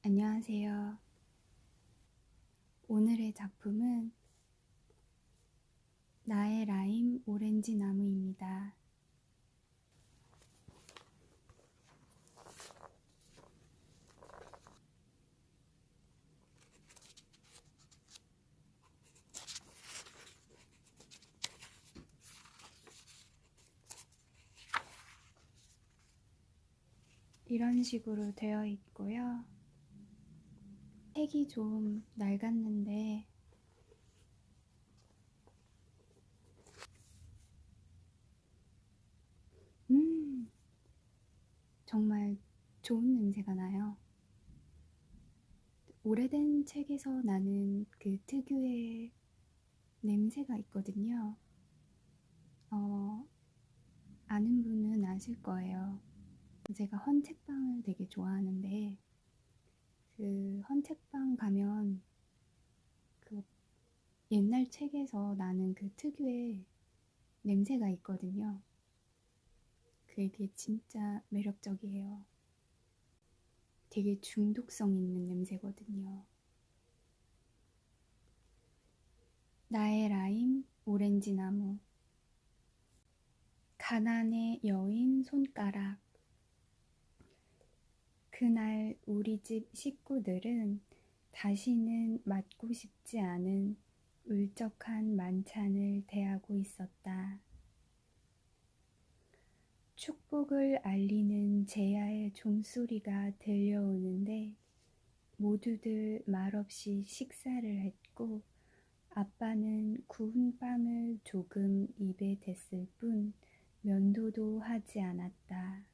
안녕하세요. 오늘의 작품은 나의 라임 오렌지 나무입니다. 이런 식으로 되어 있고요. 색이 좀 낡았는데 정말 좋은 냄새가 나요. 오래된 책에서 나는 그 특유의 냄새가 있거든요. 아는 분은 아실 거예요. 제가 헌책방을 되게 좋아하는데 그 헌책방 가면 그 옛날 책에서 나는 그 특유의 냄새가 있거든요. 그게 진짜 매력적이에요. 되게 중독성 있는 냄새거든요. 나의 라임 오렌지 나무. 가난의 여인 손가락. 그날 우리 집 식구들은 다시는 맞고 싶지 않은 울적한 만찬을 대하고 있었다. 축복을 알리는 제야의 종소리가 들려오는데 모두들 말없이 식사를 했고 아빠는 구운 빵을 조금 입에 댔을 뿐 면도도 하지 않았다.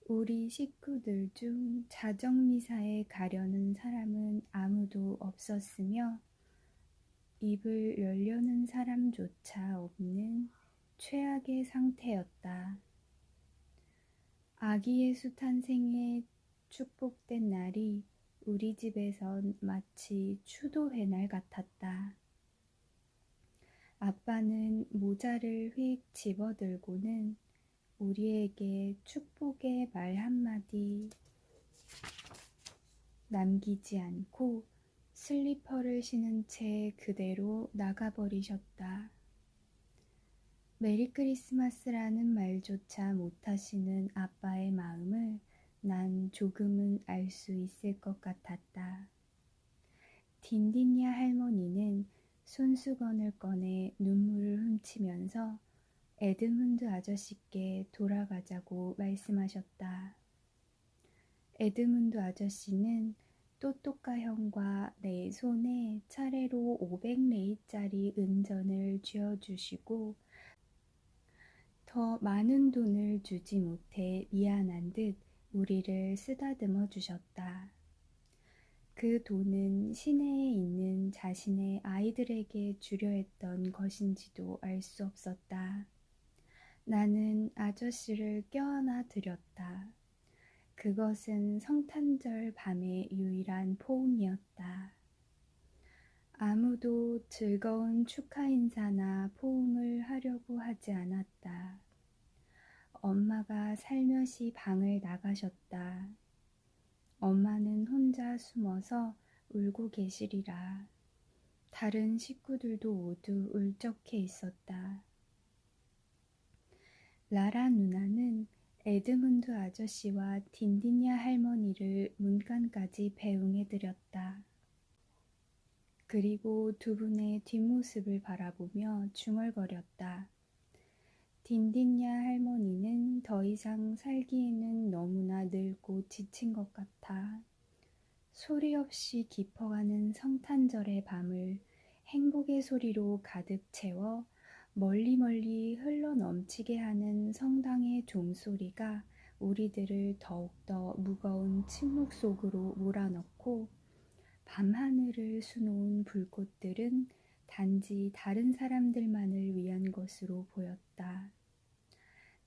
우리 식구들 중 자정미사에 가려는 사람은 아무도 없었으며 입을 열려는 사람조차 없는 최악의 상태였다. 아기 예수 탄생의 축복된 날이 우리 집에선 마치 추도회 날 같았다. 아빠는 모자를 휙 집어들고는 우리에게 축복의 말 한마디 남기지 않고 슬리퍼를 신은 채 그대로 나가버리셨다. 메리 크리스마스라는 말조차 못하시는 아빠의 마음을 난 조금은 알 수 있을 것 같았다. 딘딘야 할머니는 손수건을 꺼내 눈물을 훔치면서 에드문드 아저씨께 돌아가자고 말씀하셨다. 에드문드 아저씨는 또또까 형과 내 손에 차례로 500레이짜리 은전을 쥐어주시고 더 많은 돈을 주지 못해 미안한 듯 우리를 쓰다듬어 주셨다. 그 돈은 시내에 있는 자신의 아이들에게 주려 했던 것인지도 알 수 없었다. 나는 아저씨를 껴안아 드렸다. 그것은 성탄절 밤의 유일한 포옹이었다. 아무도 즐거운 축하 인사나 포옹을 하려고 하지 않았다. 엄마가 살며시 방을 나가셨다. 엄마는 혼자 숨어서 울고 계시리라. 다른 식구들도 모두 울적해 있었다. 라라 누나는 에드문드 아저씨와 딘딘야 할머니를 문간까지 배웅해드렸다. 그리고 두 분의 뒷모습을 바라보며 중얼거렸다. 딘딘야 할머니는 더 이상 살기에는 너무나 늙고 지친 것 같아. 소리 없이 깊어가는 성탄절의 밤을 행복의 소리로 가득 채워 멀리 흘러넘치게 하는 성당의 종소리가 우리들을 더욱더 무거운 침묵 속으로 몰아넣고 밤하늘을 수놓은 불꽃들은 단지 다른 사람들만을 위한 것으로 보였다.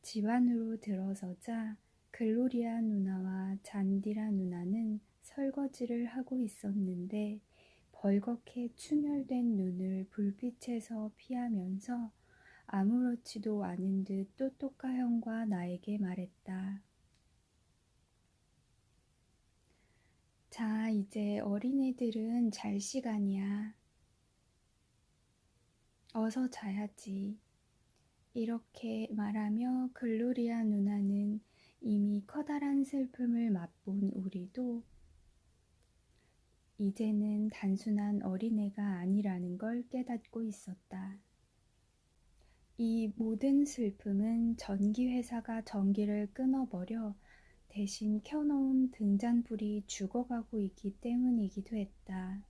집 안으로 들어서자 글로리아 누나와 잔디라 누나는 설거지를 하고 있었는데 벌겋게 충혈된 눈을 불빛에서 피하면서 아무렇지도 않은 듯 또또까 형과 나에게 말했다. 이제 어린애들은 잘 시간이야. 어서 자야지. 이렇게 말하며 글로리아 누나는 이미 커다란 슬픔을 맛본 우리도 이제는 단순한 어린애가 아니라는 걸 깨닫고 있었다. 이 모든 슬픔은 전기회사가 전기를 끊어버려 대신 켜놓은 등잔불이 죽어가고 있기 때문이기도 했다.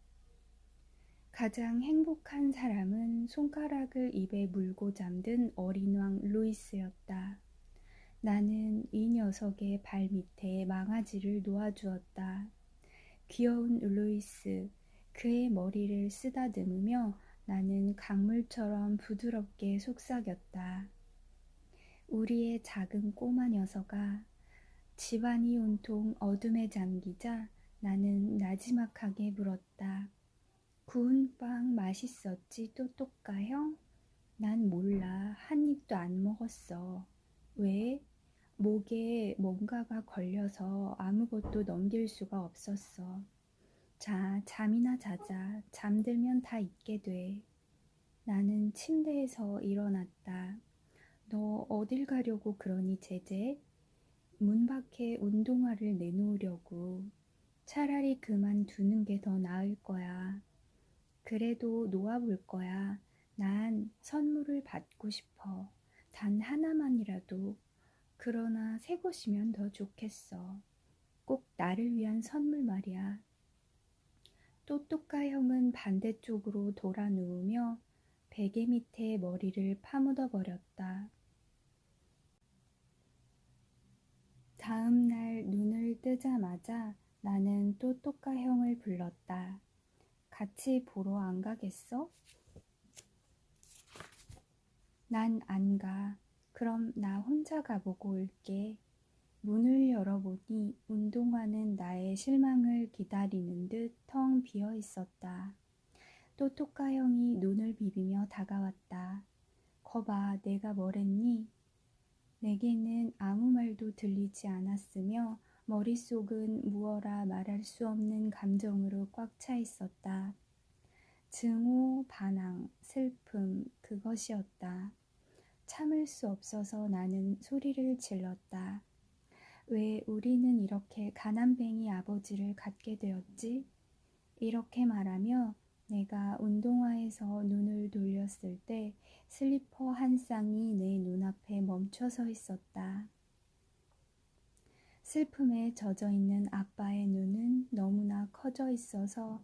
가장 행복한 사람은 손가락을 입에 물고 잠든 어린 왕 루이스였다. 나는 이 녀석의 발 밑에 망아지를 놓아주었다. 귀여운 루이스, 그의 머리를 쓰다듬으며 나는 강물처럼 부드럽게 속삭였다. 우리의 작은 꼬마 녀석아, 집안이 온통 어둠에 잠기자 나는 나지막하게 물었다. 구운 빵 맛있었지, 또또까 형? 난 몰라. 한 입도 안 먹었어. 왜? 목에 뭔가가 걸려서 아무것도 넘길 수가 없었어. 자, 잠이나 자자. 잠들면 다 잊게 돼. 나는 침대에서 일어났다. 너 어딜 가려고 그러니, 제재? 문 밖에 운동화를 내놓으려고. 차라리 그만두는 게 더 나을 거야. 그래도 놓아볼 거야. 난 선물을 받고 싶어. 단 하나만이라도. 그러나 새 것이면 더 좋겠어. 꼭 나를 위한 선물 말이야. 또또까 형은 반대쪽으로 돌아 누우며 베개 밑에 머리를 파묻어 버렸다. 다음 날 눈을 뜨자마자 나는 또또까 형을 불렀다. 같이 보러 안 가겠어? 난 안 가. 그럼 나 혼자 가보고 올게. 문을 열어보니 운동화는 나의 실망을 기다리는 듯 텅 비어 있었다. 또또까 형이 눈을 비비며 다가왔다. 거봐, 내가 뭐랬니? 내게는 아무 말도 들리지 않았으며 머릿속은 무어라 말할 수 없는 감정으로 꽉 차 있었다. 증오, 반항, 슬픔, 그것이었다. 참을 수 없어서 나는 소리를 질렀다. 왜 우리는 이렇게 가난뱅이 아버지를 갖게 되었지? 이렇게 말하며 내가 운동화에서 눈을 돌렸을 때 슬리퍼 한 쌍이 내 눈앞에 멈춰 서 있었다. 슬픔에 젖어 있는 아빠의 눈은 너무나 커져 있어서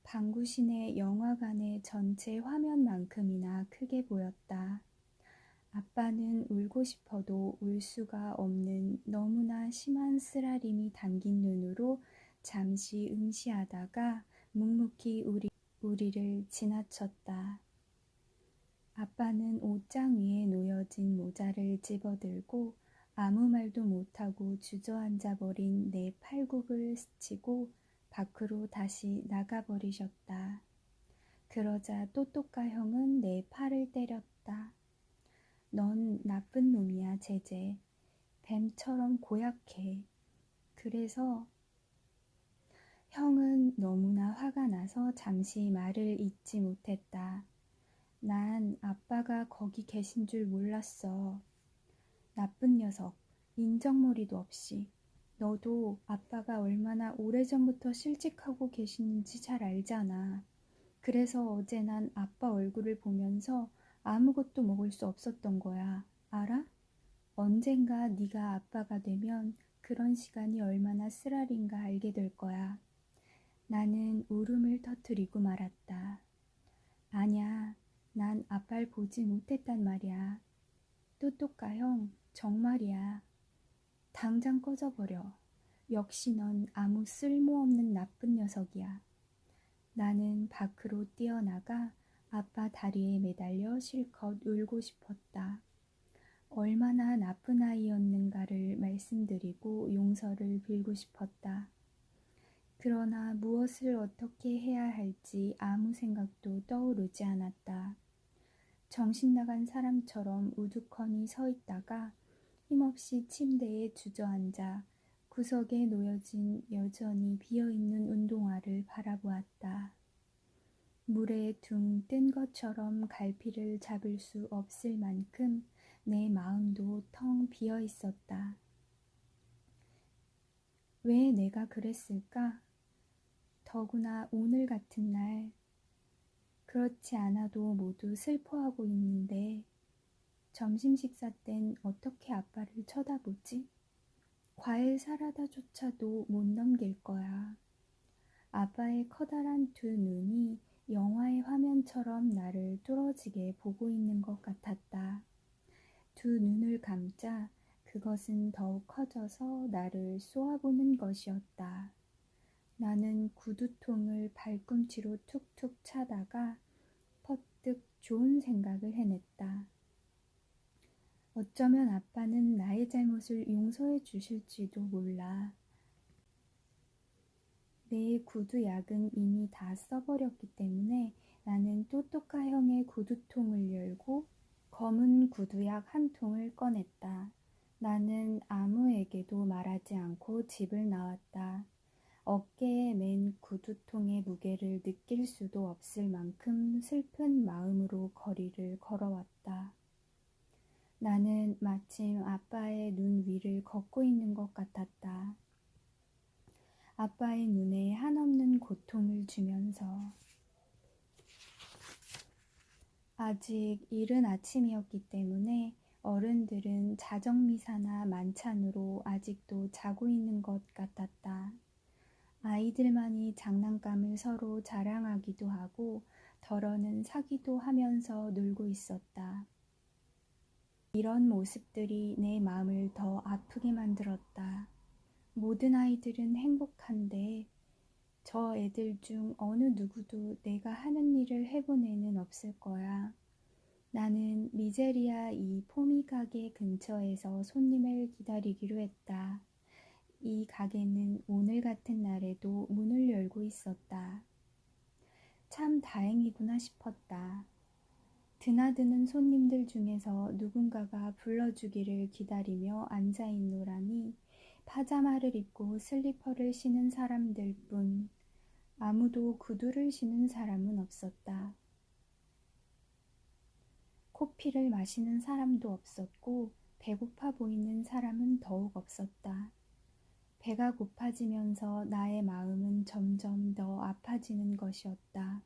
방구신의 영화관의 전체 화면만큼이나 크게 보였다. 아빠는 울고 싶어도 울 수가 없는 너무나 심한 쓰라림이 담긴 눈으로 잠시 응시하다가 묵묵히 우리를 지나쳤다. 아빠는 옷장 위에 놓여진 모자를 집어들고 아무 말도 못하고 주저앉아 버린 내 팔굽을 스치고 밖으로 다시 나가버리셨다. 그러자 또또까 형은 내 팔을 때렸다. 넌 나쁜 놈이야, 제재. 뱀처럼 고약해. 그래서 형은 너무나 화가 나서 잠시 말을 잇지 못했다. 난 아빠가 거기 계신 줄 몰랐어. 나쁜 녀석, 인정머리도 없이. 너도 아빠가 얼마나 오래전부터 실직하고 계시는지 잘 알잖아. 그래서 어제 난 아빠 얼굴을 보면서 아무것도 먹을 수 없었던 거야. 알아? 언젠가 네가 아빠가 되면 그런 시간이 얼마나 쓰라린가 알게 될 거야. 나는 울음을 터뜨리고 말았다. 아냐, 난 아빠를 보지 못했단 말이야. 또또까 형, 정말이야. 당장 꺼져버려. 역시 넌 아무 쓸모없는 나쁜 녀석이야. 나는 밖으로 뛰어나가 아빠 다리에 매달려 실컷 울고 싶었다. 얼마나 나쁜 아이였는가를 말씀드리고 용서를 빌고 싶었다. 그러나 무엇을 어떻게 해야 할지 아무 생각도 떠오르지 않았다. 정신 나간 사람처럼 우두커니 서 있다가 힘없이 침대에 주저앉아 구석에 놓여진 여전히 비어있는 운동화를 바라보았다. 물에 둥 뜬 것처럼 갈피를 잡을 수 없을 만큼 내 마음도 텅 비어 있었다. 왜 내가 그랬을까? 더구나 오늘 같은 날. 그렇지 않아도 모두 슬퍼하고 있는데 점심 식사 땐 어떻게 아빠를 쳐다보지? 과일 사라다조차도 못 넘길 거야. 아빠의 커다란 두 눈이 영화의 화면처럼 나를 뚫어지게 보고 있는 것 같았다. 두 눈을 감자 그것은 더욱 커져서 나를 쏘아보는 것이었다. 나는 구두통을 발꿈치로 툭툭 차다가 퍼뜩 좋은 생각을 해냈다. 어쩌면 아빠는 나의 잘못을 용서해 주실지도 몰라. 내 구두약은 이미 다 써버렸기 때문에 나는 또또카형의 구두통을 열고 검은 구두약 한 통을 꺼냈다. 나는 아무에게도 말하지 않고 집을 나왔다. 어깨에 맨 구두통의 무게를 느낄 수도 없을 만큼 슬픈 마음으로 거리를 걸어왔다. 나는 마침 아빠의 눈 위를 걷고 있는 것 같았다. 아빠의 눈에 한없는 고통을 주면서. 아직 이른 아침이었기 때문에 어른들은 자정미사나 만찬으로 아직도 자고 있는 것 같았다. 아이들만이 장난감을 서로 자랑하기도 하고 덜어는 사기도 하면서 놀고 있었다. 이런 모습들이 내 마음을 더 아프게 만들었다. 모든 아이들은 행복한데 저 애들 중 어느 누구도 내가 하는 일을 해본 애는 없을 거야. 나는 미제리아 이 포미 가게 근처에서 손님을 기다리기로 했다. 이 가게는 오늘 같은 날에도 문을 열고 있었다. 참 다행이구나 싶었다. 드나드는 손님들 중에서 누군가가 불러주기를 기다리며 앉아있노라니 파자마를 입고 슬리퍼를 신은 사람들 뿐 아무도 구두를 신은 사람은 없었다. 코피를 마시는 사람도 없었고 배고파 보이는 사람은 더욱 없었다. 배가 고파지면서 나의 마음은 점점 더 아파지는 것이었다.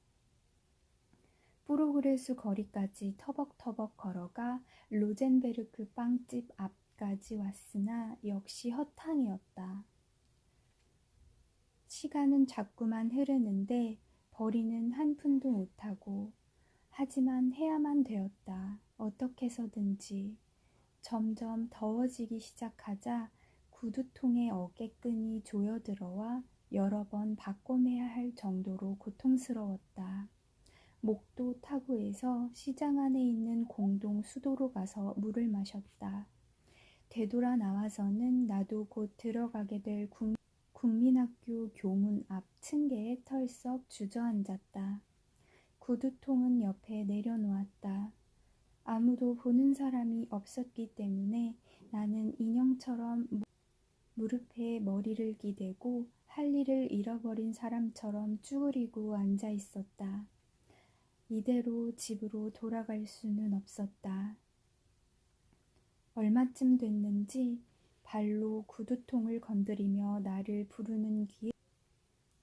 뿌르그레스 거리까지 터벅터벅 걸어가 로젠베르크 빵집 앞까지 왔으나 역시 허탕이었다. 시간은 자꾸만 흐르는데 벌이는 한 푼도 못하고 하지만 해야만 되었다. 어떻게 해서든지. 점점 더워지기 시작하자 구두통의 어깨끈이 조여들어와 여러 번 바꿔매야 할 정도로 고통스러웠다. 목도 타구에서 시장 안에 있는 공동 수도로 가서 물을 마셨다. 되돌아 나와서는 나도 곧 들어가게 될 국민학교 교문 앞 층계에 털썩 주저앉았다. 구두통은 옆에 내려놓았다. 아무도 보는 사람이 없었기 때문에 나는 인형처럼 무릎에 머리를 기대고 할 일을 잃어버린 사람처럼 쭈그리고 앉아 있었다. 이대로 집으로 돌아갈 수는 없었다. 얼마쯤 됐는지 발로 구두통을 건드리며 나를 부르는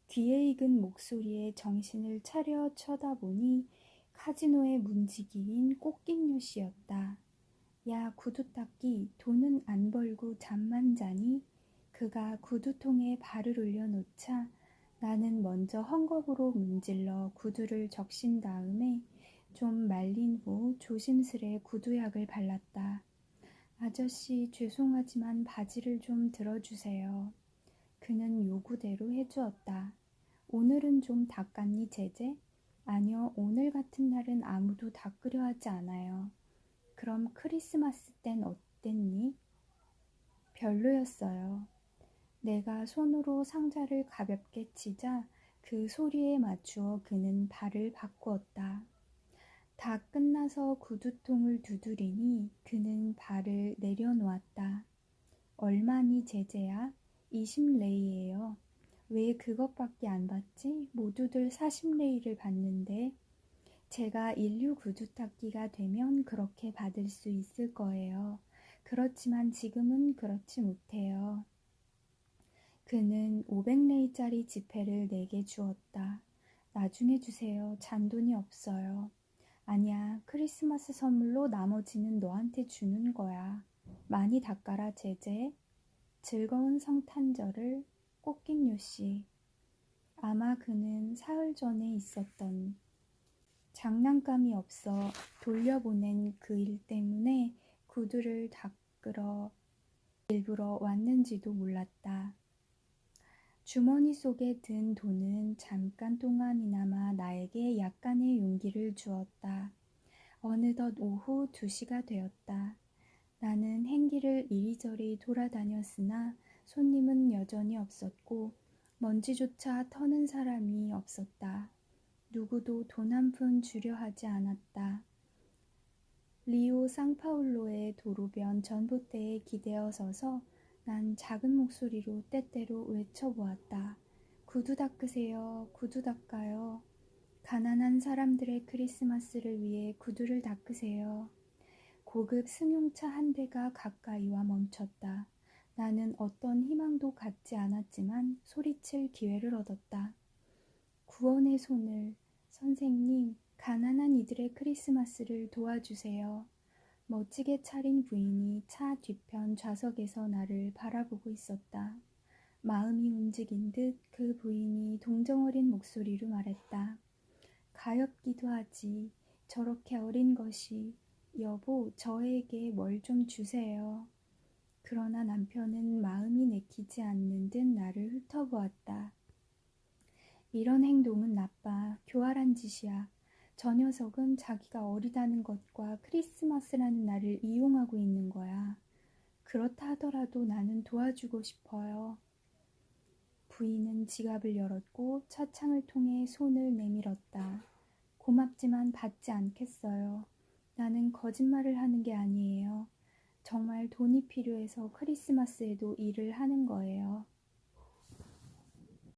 귀에 익은 목소리에 정신을 차려 쳐다보니 카지노의 문지기인 꽃깃녀 씨였다. 야, 구두 닦기, 돈은 안 벌고 잠만 자니? 그가 구두통에 발을 올려놓자 나는 먼저 헝겊으로 문질러 구두를 적신 다음에 좀 말린 후 조심스레 구두약을 발랐다. 아저씨, 죄송하지만 바지를 좀 들어주세요. 그는 요구대로 해주었다. 오늘은 좀 닦았니, 제제? 아니요, 오늘 같은 날은 아무도 닦으려 하지 않아요. 그럼 크리스마스 땐 어땠니? 별로였어요. 내가 손으로 상자를 가볍게 치자 그 소리에 맞추어 그는 발을 바꾸었다. 다 끝나서 구두통을 두드리니 그는 발을 내려놓았다. 얼마니 제재야? 20레이예요. 왜 그것밖에 안 받지? 모두들 40레이를 받는데 제가 인류 구두닦기가 되면 그렇게 받을 수 있을 거예요. 그렇지만 지금은 그렇지 못해요. 그는 500레이짜리 지폐를 내게 주었다. 나중에 주세요. 잔돈이 없어요. 아니야, 크리스마스 선물로 나머지는 너한테 주는 거야. 많이 닦아라, 제제. 즐거운 성탄절을 꽃깃요씨. 아마 그는 사흘 전에 있었던 장난감이 없어 돌려보낸 그 일 때문에 구두를 닦으러 일부러 왔는지도 몰랐다. 주머니 속에 든 돈은 잠깐 동안이나마 나에게 약간의 용기를 주었다. 어느덧 오후 2시가 되었다. 나는 행기를 이리저리 돌아다녔으나 손님은 여전히 없었고 먼지조차 터는 사람이 없었다. 누구도 돈 한 푼 주려 하지 않았다. 리오 상파울로의 도로변 전봇대에 기대어 서서 난 작은 목소리로 때때로 외쳐보았다. 구두 닦으세요. 구두 닦아요. 가난한 사람들의 크리스마스를 위해 구두를 닦으세요. 고급 승용차 한 대가 가까이와 멈췄다. 나는 어떤 희망도 갖지 않았지만 소리칠 기회를 얻었다. 구원의 손을, 선생님, 가난한 이들의 크리스마스를 도와주세요. 멋지게 차린 부인이 차 뒤편 좌석에서 나를 바라보고 있었다. 마음이 움직인 듯 그 부인이 동정어린 목소리로 말했다. 가엾기도 하지. 저렇게 어린 것이. 여보, 저에게 뭘 좀 주세요. 그러나 남편은 마음이 내키지 않는 듯 나를 훑어보았다. 이런 행동은 나빠. 교활한 짓이야. 저 녀석은 자기가 어리다는 것과 크리스마스라는 날을 이용하고 있는 거야. 그렇다 하더라도 나는 도와주고 싶어요. 부인은 지갑을 열었고 차창을 통해 손을 내밀었다. 고맙지만 받지 않겠어요. 나는 거짓말을 하는 게 아니에요. 정말 돈이 필요해서 크리스마스에도 일을 하는 거예요.